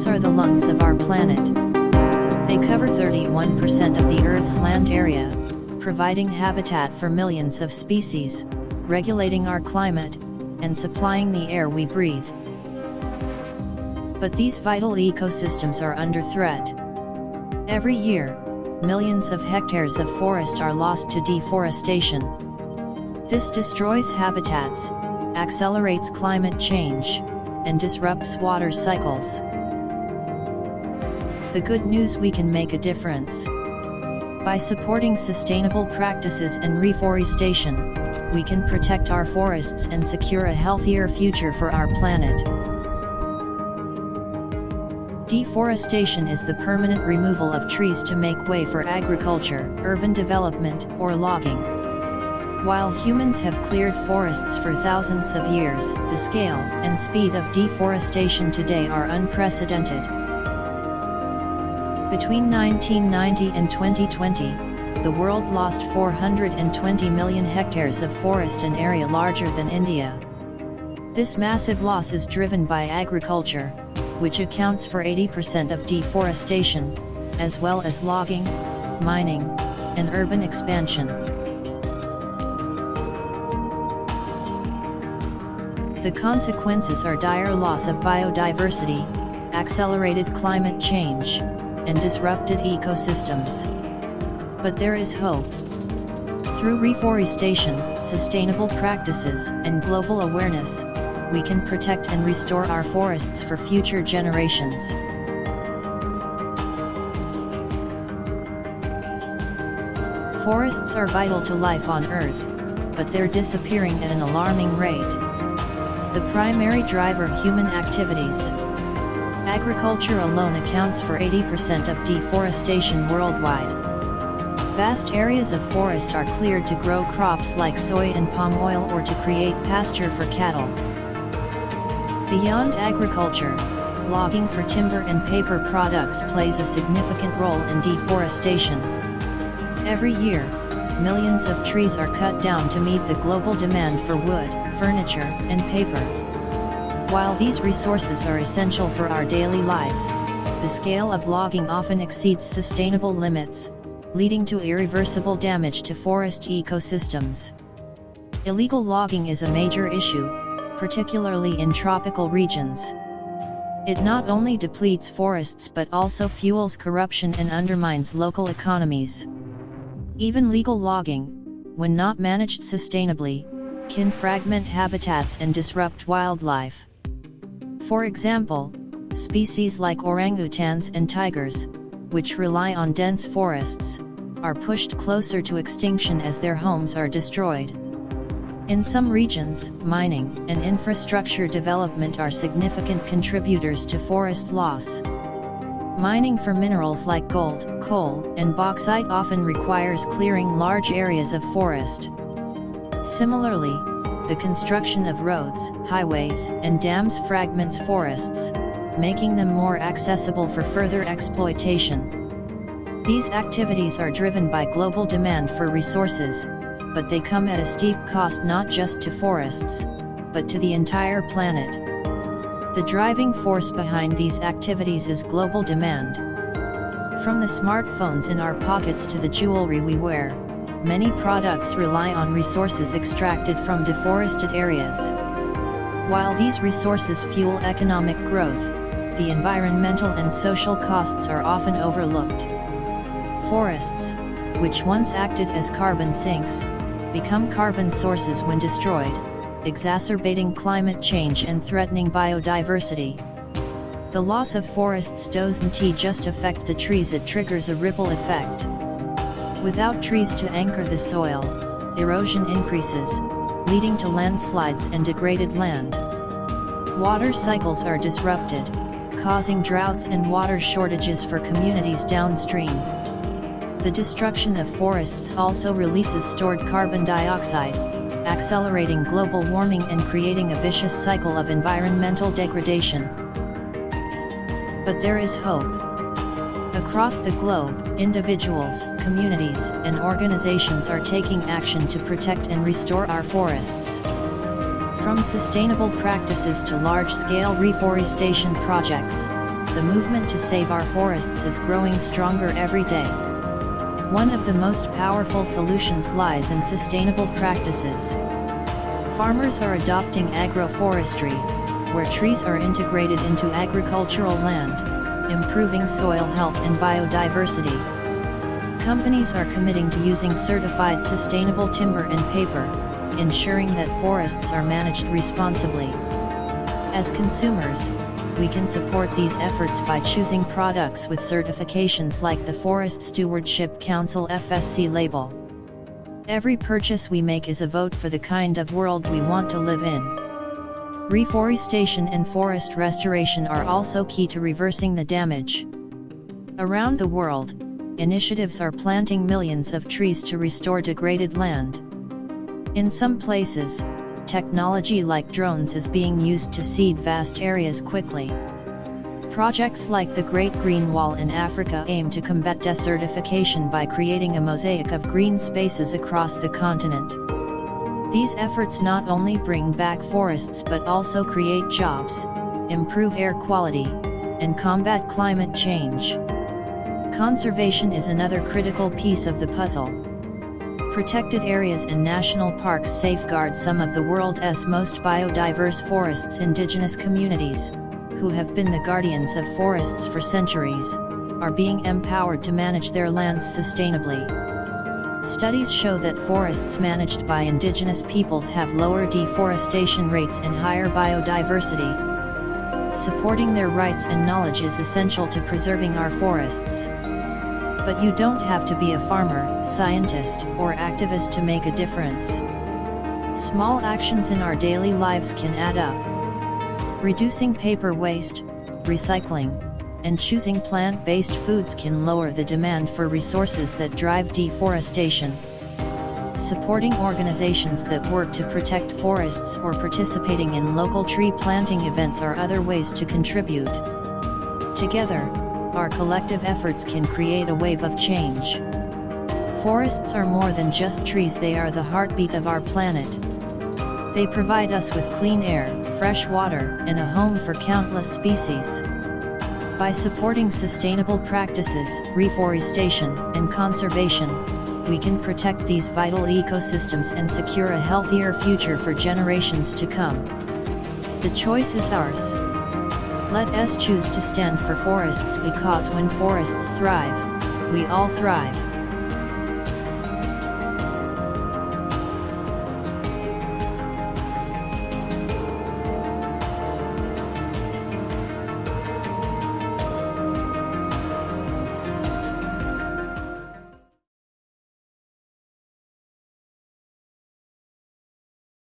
Forests are the lungs of our planet. They cover 31% of the Earth's land area, providing habitat for millions of species, regulating our climate, and supplying the air we breathe. But these vital ecosystems are under threat. Every year, millions of hectares of forest are lost to deforestation. This destroys habitats, accelerates climate change, and disrupts water cycles. The good news: we can make a difference. By supporting sustainable practices and reforestation, we can protect our forests and secure a healthier future for our planet. Deforestation is the permanent removal of trees to make way for agriculture, urban development, or logging. While humans have cleared forests for thousands of years, the scale and speed of deforestation today are unprecedented. Between 1990 and 2020, the world lost 420 million hectares of forest, an area larger than India. This massive loss is driven by agriculture, which accounts for 80% of deforestation, as well as logging, mining, and urban expansion. The consequences are dire loss of biodiversity, accelerated climate change, and disrupted ecosystems. But there is hope. Through reforestation, sustainable practices, and global awareness, we can protect and restore our forests for future generations. Forests are vital to life on Earth, but they're disappearing at an alarming rate. The primary driver: human activities. Agriculture alone accounts for 80% of deforestation worldwide. Vast areas of forest are cleared to grow crops like soy and palm oil, or to create pasture for cattle. Beyond agriculture, logging for timber and paper products plays a significant role in deforestation. Every year, millions of trees are cut down to meet the global demand for wood, furniture, and paper. While these resources are essential for our daily lives, the scale of logging often exceeds sustainable limits, leading to irreversible damage to forest ecosystems. Illegal logging is a major issue, particularly in tropical regions. It not only depletes forests but also fuels corruption and undermines local economies. Even legal logging, when not managed sustainably, can fragment habitats and disrupt wildlife. For example, species like orangutans and tigers, which rely on dense forests, are pushed closer to extinction as their homes are destroyed. In some regions, mining and infrastructure development are significant contributors to forest loss. Mining for minerals like gold, coal, and bauxite often requires clearing large areas of forest. Similarly, the construction of roads, highways, and dams fragments forests, making them more accessible for further exploitation. These activities are driven by global demand for resources, but they come at a steep cost not just to forests, but to the entire planet. The driving force behind these activities is global demand. From the smartphones in our pockets to the jewelry we wear, many products rely on resources extracted from deforested areas. While these resources fuel economic growth, the environmental and social costs are often overlooked. Forests, which once acted as carbon sinks, become carbon sources when destroyed, exacerbating climate change and threatening biodiversity. The loss of forests doesn't just affect the trees, it triggers a ripple effect. Without trees to anchor the soil, erosion increases, leading to landslides and degraded land. Water cycles are disrupted, causing droughts and water shortages for communities downstream. The destruction of forests also releases stored carbon dioxide, accelerating global warming and creating a vicious cycle of environmental degradation. But there is hope. Across the globe, individuals, communities, and organizations are taking action to protect and restore our forests. From sustainable practices to large-scale reforestation projects, the movement to save our forests is growing stronger every day. One of the most powerful solutions lies in sustainable practices. Farmers are adopting agroforestry, where trees are integrated into agricultural land, improving soil health and biodiversity. Companies are committing to using certified sustainable timber and paper, ensuring that forests are managed responsibly. As consumers, we can support these efforts by choosing products with certifications like the Forest Stewardship Council FSC label. Every purchase we make is a vote for the kind of world we want to live in. Reforestation and forest restoration are also key to reversing the damage. Around the world, initiatives are planting millions of trees to restore degraded land. In some places, technology like drones is being used to seed vast areas quickly. Projects like the Great Green Wall in Africa aim to combat desertification by creating a mosaic of green spaces across the continent. These efforts not only bring back forests but also create jobs, improve air quality, and combat climate change. Conservation is another critical piece of the puzzle. Protected areas and national parks safeguard some of the world's most biodiverse forests. Indigenous communities, who have been the guardians of forests for centuries, are being empowered to manage their lands sustainably. Studies show that forests managed by indigenous peoples have lower deforestation rates and higher biodiversity. Supporting their rights and knowledge is essential to preserving our forests. But you don't have to be a farmer, scientist, or activist to make a difference. Small actions in our daily lives can add up. Reducing paper waste, recycling, and choosing plant-based foods can lower the demand for resources that drive deforestation. Supporting organizations that work to protect forests or participating in local tree planting events are other ways to contribute. Together, our collective efforts can create a wave of change. Forests are more than just trees, they are the heartbeat of our planet. They provide us with clean air, fresh water, and a home for countless species. By supporting sustainable practices, reforestation, and conservation, we can protect these vital ecosystems and secure a healthier future for generations to come. The choice is ours. Let us choose to stand for forests, because when forests thrive, we all thrive.